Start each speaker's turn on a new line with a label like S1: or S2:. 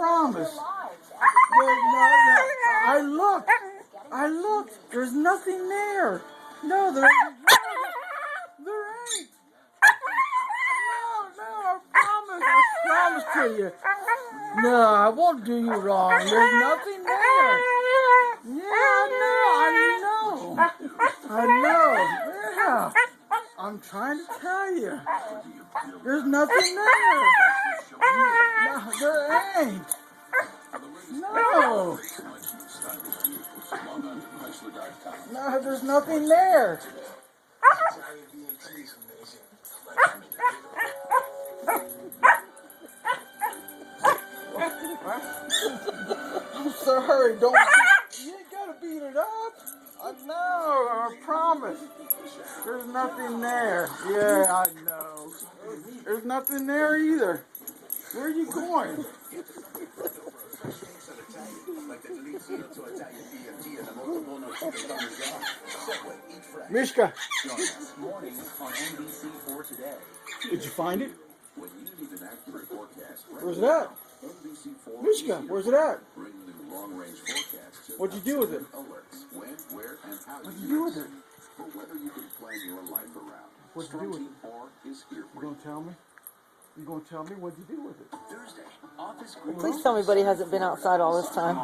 S1: promise. I looked. There's nothing there. No, there ain't. No, I promise to you. No, I won't do you wrong. There's nothing there. Yeah, I know. Yeah. I'm trying to tell you. There's nothing there. No, there ain't. No. No, there's nothing there. I'm sorry, you ain't gotta beat it up. I promise. There's nothing there. Yeah, I know. There's nothing there either. Where are you going? Mishka. Did you find it? Where's it at? Mishka, where's it at? What'd you do with it? What'd you do with it? What'd you do with it? You gonna tell me? You gonna tell me what'd you do with it?
S2: Please tell me Buddy hasn't been outside all this time.